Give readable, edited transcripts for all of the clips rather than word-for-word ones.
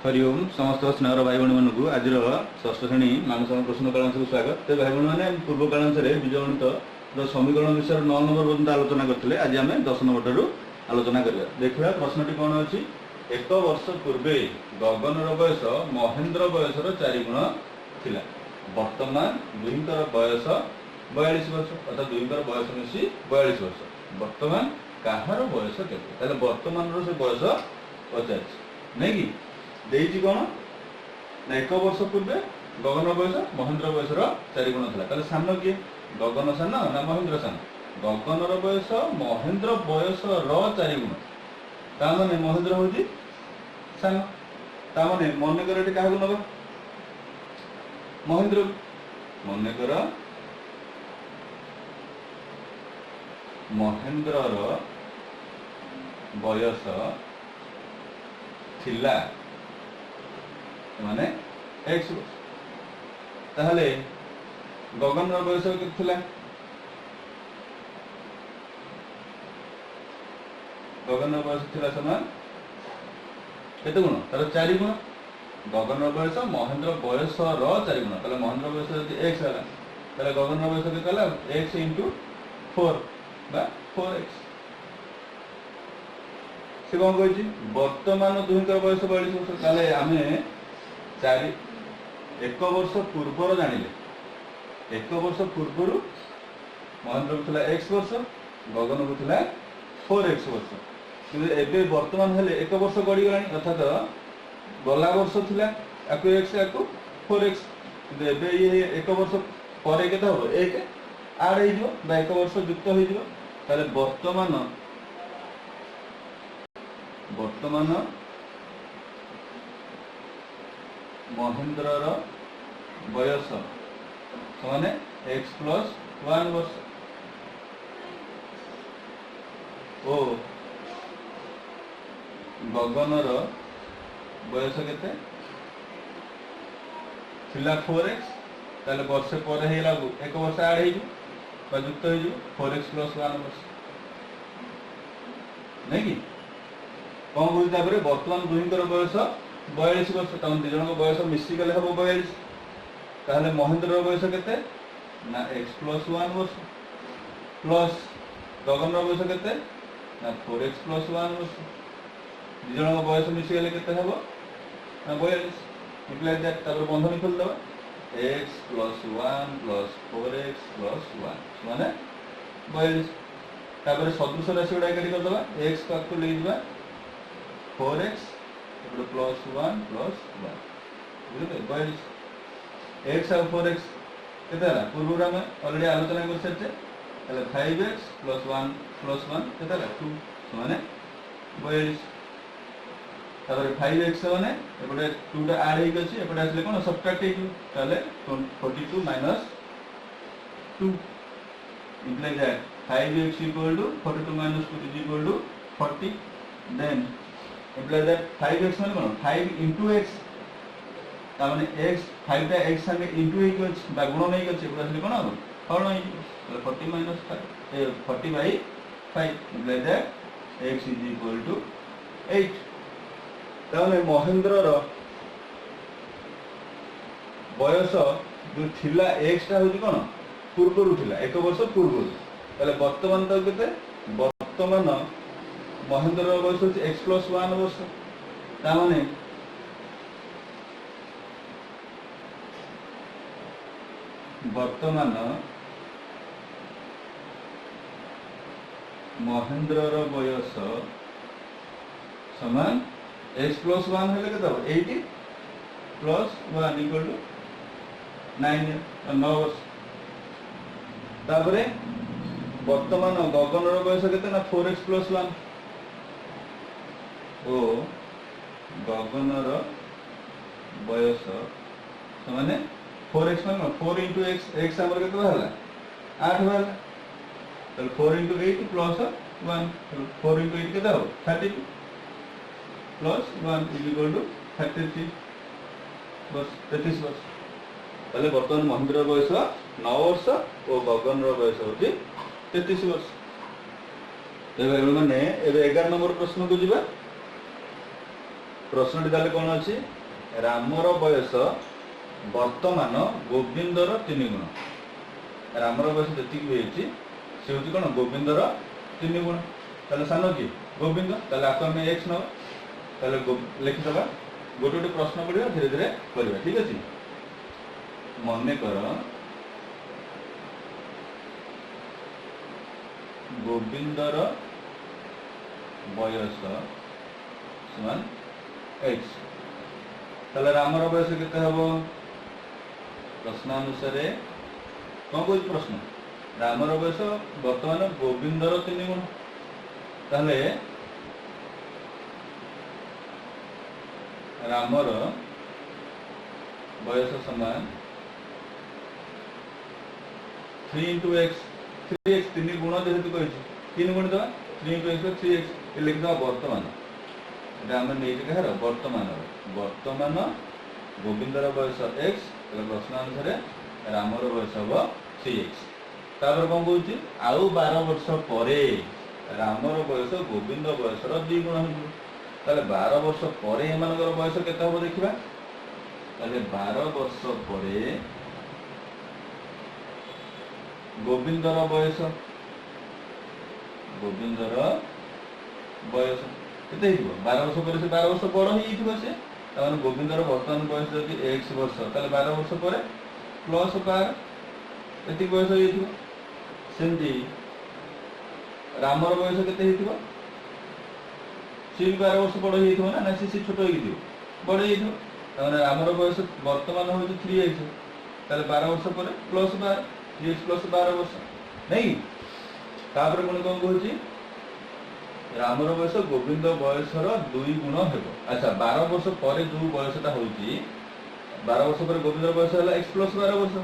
हरिओम समस्त स्नेहर भाई भाई मानक आज षष्ठ श्रेणी मानस प्रश्न कालांश को स्वागत। तो भाई भाई मैंने पूर्व कालांश बीजगणित समीकरण विषय 9 नंबर पर्यटन आलोचना करते आज आम 10 नंबर ठार आलोचना करवा। देखा प्रश्नटी कौन अच्छी। एक वर्ष पूर्वे गगनर बयस महेन्द्र बयसर 4 गुण थिला। वर्तमान दुईंकर बयस 42 वर्ष अर्थात दुईंकर बयस मिसी 42 वर्ष। वर्तमान कहार बयस केते वर्तमान से बयस पचार नहीं कि देइछि कौन ना एक वर्ष पूर्वे गगन बयस महेन्द्र बयसर 4 गुण था। सान किए गगन सान ना महेन्द्र सान। गगनर बयस महेन्द्र बयस 4 गुण ताने महेन्द्र हूँ सान ताने मनकर ये क्या नब महेन्द्र मनकर महेन्द्रर बयस थिला माने एक्स वर्ष ताहले गगन बयस केते गगन बयस थिला समान केते गुण तार 4 गुण। गगन बयस महेन्द्र बयस 4 गुण ताले महेन्द्र बयस यदि एक्स हला ताले गगन बयस केते हला एक्स इंटू 4 बा 4x। से कौन कही वर्तमान दुहींकर बयस 42 वर्ष ताले आमे 1 वर्ष पूर्वर जानिले 1 वर्ष पूर्वर महेन्द्र को एक्स वर्ष गगन को 4x वर्ष कि एबे वर्तमान हेले 1 वर्ष गड़ी गलानी अर्थात गला वर्ष थिला आकु x आकु 4x कि एबे ये 1 वर्ष परे केता हो 1 आड हे जो बा 1 वर्ष युक्त हो जो ताले वर्तमान महेन्द्रर बयस माने x प्लस 1 वर्ष ओ गगनर बयस केते थिला 4x ताले वर्ष पर हे लागू 1 वर्ष आड हे जो बा युक्त हे जो 4x प्लस 1 वर्ष नहीं कि कौन बोलते तापरे वर्तमान दुहींकर बयस 42 वर्ष तम दि जन बयस मिसी गले हम 42 ताहले महेन्द्र बयस केते ना x प्लस 1 वर्ष प्लस गगन बयस केते ना 4x प्लस 1 वर्ष दि जन बयस मिसी गले केते हबो ना 42 इम्प्लाई दैट तापर बंधन खोल दबा x plus 1 plus 4x plus 1 माने 42 तापर सदृश राशि उडा करी कर दबा x को ले जबा 4x प्लस 1 प्लस 1 बुझे 42 x और 4x केते हला पूर्व रे हम ऑलरेडी आलोचना कर सके ताले 5x प्लस 1 केते हला 2 माने 42 तापर 5x माने एपटे 2 टा ऐड हेक अछि एपटे आसले कोन सब्ट्रैक्ट हेक ताले 42 minus 2 imply that 5x equal to 42 minus 2 is equal to 40 then imply that 5x माने कोन 5 into x ता माने x 5 टा x संगे into हेक अछि बा गुण नै अछि एपटे आसले कोन हो फल नै 40 minus 5 40 by 5 imply that x is equal to 8 ताने महेन्द्रर बयस जो थिला x टा होची कोन पूर्वरु थिला 1 वर्ष पूर्वरु ताले वर्तमान तो केते वर्तमान महेन्द्र बयस होची x प्लस 1 वर्ष ता माने वर्तमान महेन्द्रर बयस समान x प्लस 1 हेले केते हो 80 प्लस 1 इक्वल टू 9 वर्ष तापरे वर्तमान गगनर बयस केते ना 4x प्लस 1 ओ गगनर बयस माने 4x माने 4 into x x हमर केते हला 8 हला तल 4 into 8 प्लस 1 4 into 8 केते हो 32 प्लस 1 इज इक्वल टू 33 वर्ष 33 वर्ष ताले वर्तमान महेन्द्र बयस 9 वर्ष और गगनर बयस होची 33 वर्ष। मैंने 11 नंबर प्रश्न को जीवा प्रश्नटी ताले कौन अच्छी रामर बयस वर्तमान गोविंदर 3 गुण रामर बयस जी हुई सी हूँ कौन गोविंदर 3 गुण ताले सान किए गोविंद ताले आपको आम एक्स नवा ताले लिखिदे गोटे गोटे प्रश्न पढ़ा धीरे धीरे करवा ठीक अच्छे मन कर गोविंदर बयस समान एक्स ताले रामर बयस केते हबो प्रश्नानुसार कौन कह प्रश्न रामर बयस वर्तमान गोविंदर 3 गुण ताले रामर बयस समान 3 इंटू एक्स 3x 3 गुण जेहेतु कही 3 गुण दवा 3 इंटू एक्स 3x ये लिखिद वर्तमान आम नहीं कह वर्तमान वर्तमान गोविंदर बयस एक्स प्रश्नानुसार रामर बयस हम 3x तापर कौन कौन आउ 12 वर्ष पर रामर बयस गोविंद बयस 2 गुण हो 12 वर्ष पर एम बयस के देखा 12 वर्ष पर गोविंदर बयस केते 12 वर्ष पर से 12 वर्ष बड़ हो से गोविंदर वर्तमान बयस जब एक्स वर्ष 12 वर्ष पर प्लस 12 ये बयस होमती रामर बयस केते सी 12 वर्ष बड़ हो ना सी छोट हो बड़ हो रामर बयस वर्तमान हूँ 3x 12 वर्ष पर प्लस 12 3x प्लस 12 वर्ष नहीं तापर पुणी कौन कहूँ रामर बयस गोविंद बयसर 2 गुण हो अच्छा 12 वर्ष पर जो बयसटा हो 12 वर्ष पर गोविंद बयस है एक्स प्लस 12 वर्ष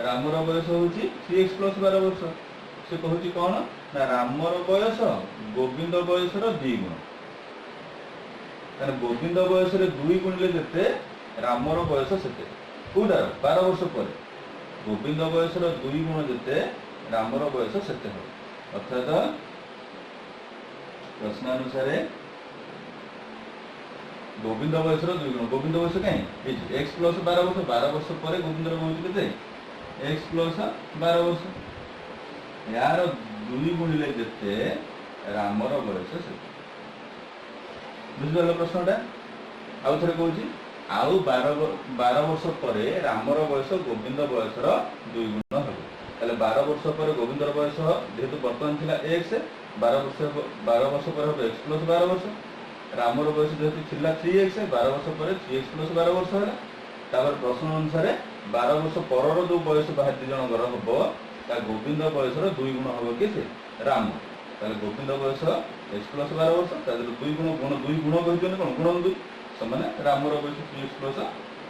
रामर बयस हूँ 3x प्लस 12 वर्ष से कहूँ कौन ना रामर बयस गोविंद बयसर 2 गुण गोविंद बयस 2 गुणिले जिते रामर बयस से कौटार 12 वर्ष पर गोविंद बयसर 2 गुण जिते रामर बयस से अर्थात प्रश्नानुसार गोविंद बयसर 2 गुण गोविंद बयस कहीं एक्स प्लस 12 वर्ष 12 वर्ष पर गोविंद कहूँ के एक्स प्लस 12 वर्ष यार 2 गुणिले जिते रामर बयस से बुझिपाल प्रश्नटा आउ थे कौन आउ 12 वर्ष पर रामर बयस गोविंद बयसर 2 गुण हम 12 वर्ष पर गोविंदर बयस जेहेतु बर्तमान थी एक्स 12 वर्ष पर हम एक्स प्लस 12 वर्ष रामर बयस जेहेतु थी 3x 12 वर्ष पर 3x प्लस 12 वर्ष है प्रश्न अनुसार 12 वर्ष पर जो बयस बाहर 2 जन हम गोविंद बयसर 2 गुण हम कि राम गोविंद बयस एक्स प्लस 12 वर्ष 2 गुण कहते कौन गुण 2 समान रामर बयस 3x प्लस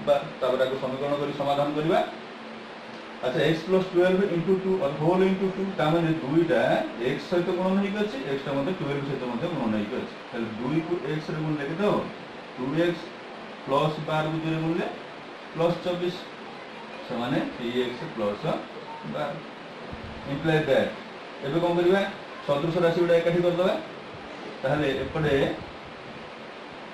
12 समीकरण कर समाधान करवा अच्छा x plus 12 into 2 whole into 2 तामें 2टा एक्स सहित गुणन होइक अछि एक्स टा मध्ये 12 सहित गुणन होइक अछि ताले 2 को एक्स रे गुण लेके दो 2x प्लस 12 को 2 रे गुणले प्लस 24 समान 3x प्लस 12 इंप्लाइ दैट एबे कोन करबा सदृश राशि गुडा एकाठी कर दबा ताहले एपटे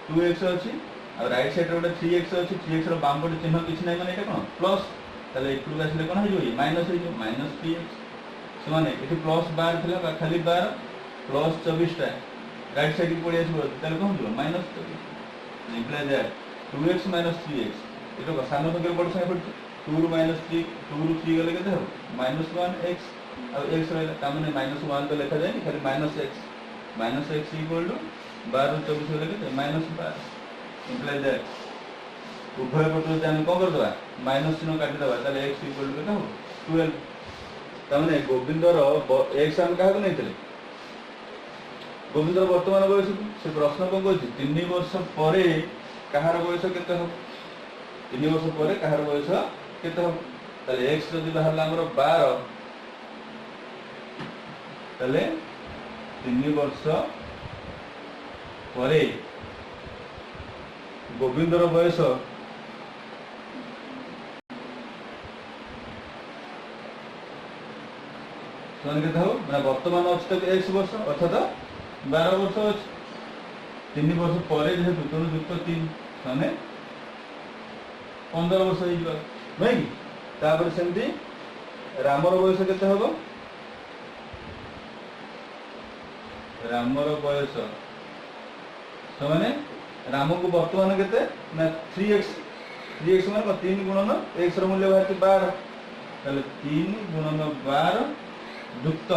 2x अछि आ राइट साइड रे गोटे 3x अछि 3x रो बाम पटे चिन्ह किछ नै माने एटा कोन प्लस ताले एटू आसले कोन हो माइनस हो माइनस 3x समान एठी प्लस 12 थिला खाली 12 प्लस 24 टा राइट साइड को पड़ी आसबो ताले कोन हो minus 24 इंप्लाइ that 2x minus 3x एटा सानो संख्या बड़ संख्या पड़छ 2 ରୁ -3 2 ରୁ 3 गले केते हो -1x आ x रहला ता माने -1 तो लिखा जाय खाली -x इक्वल टू 12 ରୁ 24 गले केते -12 इंप्लाइ दैट उभय पटो जे हम कोन कर दबा माइनस चिन्ह काटी दबा ताले x इक्वल टू केते हो 12 ता माने गोविंदर x हम काहा को नैतले गोविंदर वर्तमान बयस से प्रश्न कोन कहछि 3 वर्ष परे कहार बयस केते हो 3 वर्ष पर कहार बयस केते हो ताले x जदि बाहरला हमर 12 ताले 3 वर्ष परे गोविंदर बयस मैंने वर्तमान अच्छे तो एक्स वर्ष अर्थात 12 वर्ष अच्छे 3 वर्ष पर जेहेतु तेणु युक्त 3 माने 15 वर्ष हो नहीं कि तापर सेमती रामर बयस केते हबो रामर बयस माने राम को वर्तमान केते ना 3x माने 3 गुणन x र मूल्य बाहर 12 ताले 3 गुणन 12 युक्त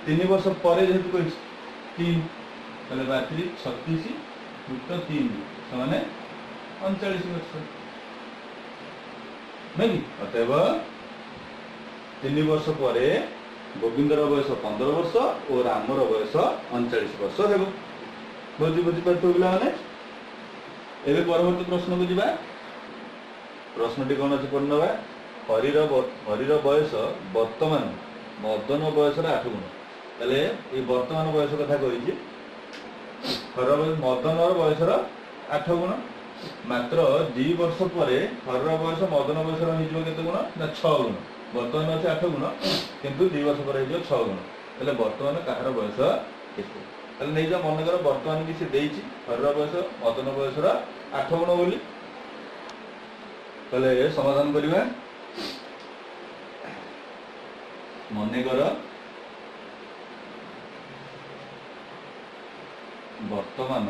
3 वर्ष पर जेहेतु कोई 3 ताले 36 युक्त 3 माने 39 वर्ष नहीं अतएव 3 वर्ष पर गोविंदर बयस 15 वर्ष और रामर बयस 39 वर्ष हेबो बुझी पारतो पिलाने एबे परवर्ती प्रश्न को जिबा प्रश्नटी कोन अछि पढनबा हरिर बयस वर्तमान मदन बयस 8 गुण तले ए वर्तमान बयस कथा कहिछि हरिर मदन बयस 8 गुण मात्र 2 वर्ष पर हरिर बयस मदन बयस हिजो केते गुण ना 6 गुण वर्तमान अछि 8 गुण किंतु 2 वर्ष पर हिजो 6 गुण तले वर्तमान काहर बयस केते तले नै जा मन कर वर्तमान कि से देइछि हरिर बयस मदन बयस 8 गुण बोली तले समाधान करिबा मने कर वर्तमान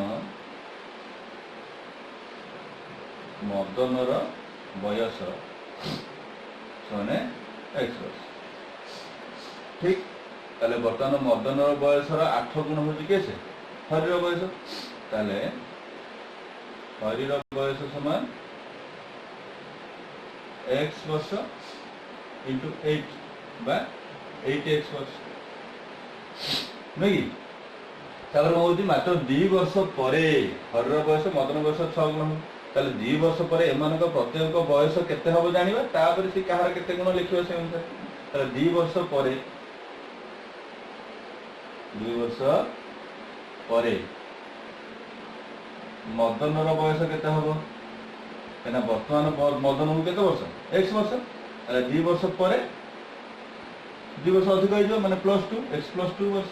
मदनर बयस माने x वर्ष ठीक ताले वर्तमान मदनर बयस 8 गुण होची केसे हरिर बयस ताले हरिर बयस समान x वर्ष इंटू 8 बा 8x वर्ष नहीं तापर होती मात्र 2 वर्ष पर हरिर बयस मदन बयस 6 गुण ताले 2 वर्ष पर एमानक प्रत्येक बयस केते हबो जानिबा तापर से कहार केते गुण लिखियो से अनुसार ताले 2 वर्ष पर 2 वर्ष पर मदनर बयस केते हबो एना वर्तमान मदन को केते वर्ष x वर्ष ताले 2 वर्ष पर 2 वर्ष अधिक हो जो माने +2 x +2 वर्ष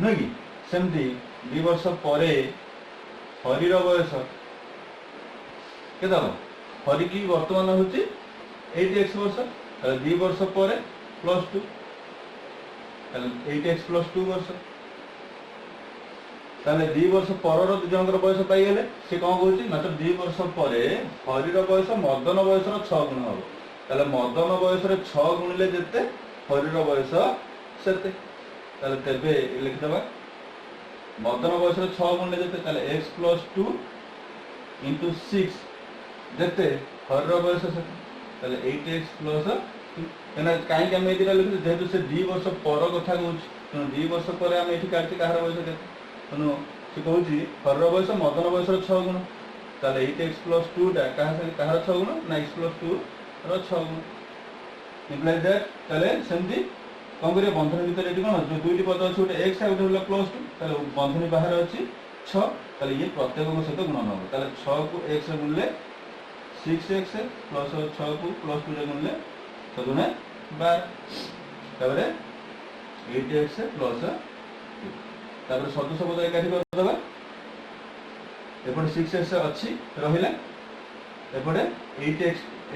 नहीं सेमती 2 वर्ष पर हरिर बयस केदा हरि की वर्तमान होची 8x वर्ष 2 वर्ष पर +2 8x +2 वर्ष ताले 2 वर्ष परर दु जनकर बयस पाई गेले से कोन कहूची मात्र 2 वर्ष पर हरिर बयस मदन बयस 6 गुण हो ताले मदन बयस 6 गुणले जेते हरिर बयस सेते ताले तेबे लिख दबा मदन बयस 6 गुण जेते ताले x + 2 * 6 जेते हरिर बयस सेते ताले 8x + 2 एना काई के हम एदिरा लिखु जेहेतु से 2 वर्ष पर कथा कहूछ तो 2 वर्ष पर हम एठी काटि कहार बयस केते तनो से कहूची हरिर बयस मदन बयस 6 गुण ताले 8x + 2 टा कहार 6 गुण ना x + 2 रो 6 गुण इम्प्लाई दैट ताले सेमती कौन करिए बंधन भीतर एटी कोन जो दुईटी पद अछि ओटे x आ ओटे होला +2 ताले बंधन बाहर अछि 6 ताले ये प्रत्येक को सहित गुणन हो ताले 6 को x रे गुणले 6x प्लस 6 को +2 रे गुणले 6 गुणे 12 तारे 8x प्लस तापर सदस्य पद एकाठी कर दबा एपटे 6x अछि रहिला एपटे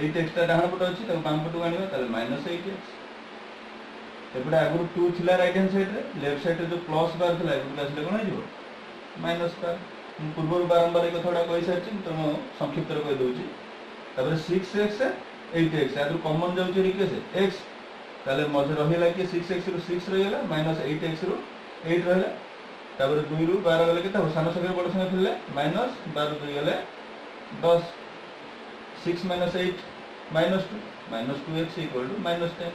8x ता डाहण पट अछि ताको बाम पटु आनिबा ताले -8x एपटे आगु 2 थिला राइट हैंड साइड रे लेफ्ट साइड रे जो प्लस बार थिला एपटे आसले कोन हिजो माइनस बार पूर्व बारंबार एक कथाडा कहि सारछि त म संक्षिप्त रे कहि दोछि तापर 6x 8x आदु कॉमन जाउछि रे केसे x ताले मझे रहिला कि 6x रो 6 रहिला -8x रो 8 रहिला तापर 2 रु 12 गले केता सानो संख्या बड़ संख्या थिले -12 2 गले 10 6 - 8 -2 2x = -10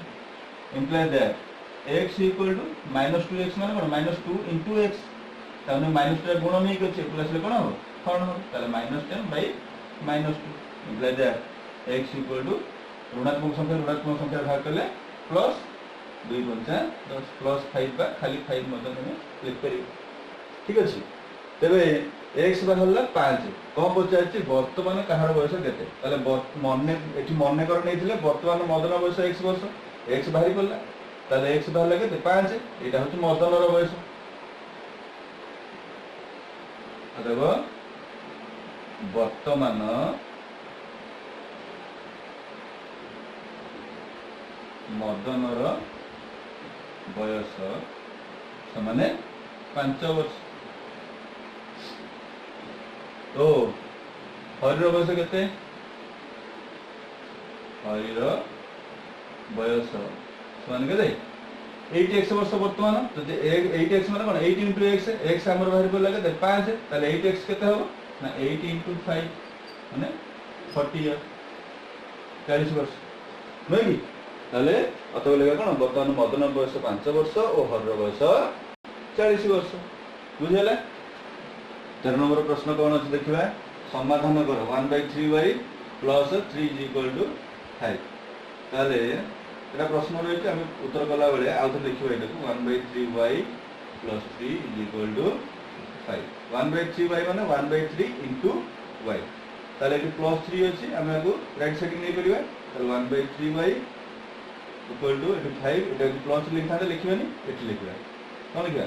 imply that x equal to -2x माने कोन -2 into x ताने -2 गुण नै के प्लस ले कोन हो हरण हो ताले -10/-2 imply that x equal to ऋणात्मक संख्या भाग करले प्लस 2 × 10 प्लस 5 बा खाली 5 मदन में क्लिक करी ठीक अछि तबे x बाहरला 5 कोन पचाछि वर्तमान कहार बयस केते ताले मन्ने एठी मन्ने कर नैथिले वर्तमान मदन बयस x वर्ष x बाहरी पड़ला ताले x बाहरला केते 5 एटा होछि मदनर बयस देव वर्तमान मदनर बयस समान 5 वर्ष। तो हरिर बयस केते? हरिर बयस समान केते? 8x वर्ष वर्तमान। तो 8x माने कोन? 8 * x, x हमर बाहर पड़ला केते? 5। ताले 8x केते हो ना? 8 * 5 माने 40 इयर, 40 वर्ष नै कि? ताले अथवा लेगा कोन? वर्तमान मदन बयस 5 वर्ष और हरिर बयस 40 वर्ष। बुझले? 13 नंबर प्रश्न कौन अच्छे देखा? समाधान कर 1/3y + 3 = 5। ताले एटा प्रश्न रही आम उत्तर कला बेले आउ थे देखिए ये 1/3y + 3 = 5। 1/3y माने 1/3 * y। ताले ये +3 अच्छी आम राइट साइड नहीं परिबा। ताले 1/3y = 5। एटा प्लस लिखा लिखबानी ये लिखा कौन लिखा?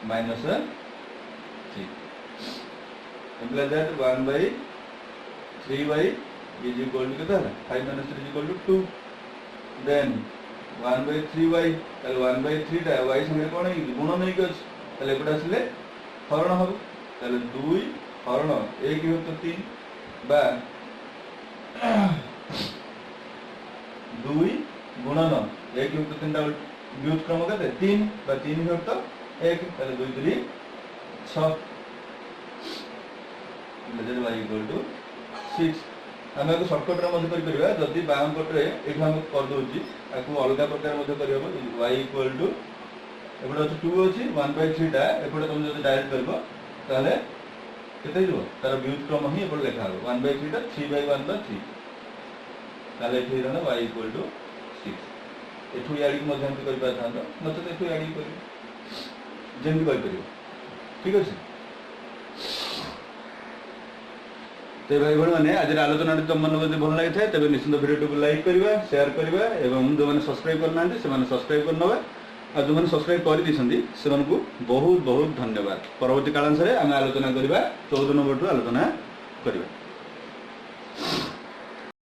-3। Imply that 1/3y is equal to कितना? 5 - 3 = 2। Then 1/3y ताले 1/3 टा y संगे कोन है गुण नहीं कछ ताले एपटा आसले हरण हो। ताले 2 हरण 1 + 3 बा 2 गुणन 1 + 3 टा व्युत्क्रम केते? 3 बा 3 + 1 ताले 2 × 3 = 6। y = 6। आम सर्टकट रे जदि बाम पटे ये कर दूसरी अलग प्रकार कर y = एपटे अच्छे 2 अच्छी 1/3 टा एपटे तुम जो डायरेक्ट कर केते तार व्युत्क्रम ही एपटे लिखा 1/3 टा 3/1/3 ताले ये y = 6। एठू याडी कर पाता नचेत एठू याडी कर जमी कर। ठीक अच्छे? तो भाई भाई मैंने आज आलोचना तुम मन भल लगी था तेज निश्चित भिडियो को लाइक करवा, शेयर करवा और जो मैंने सब्सक्राइब करना से सब्सक्राइब करने और जो मैंने सब्सक्राइब कर बहुत बहुत धन्यवाद। परवर्ती कालांश आम आलोचना करवा 14 नंबर आलोचना करवा।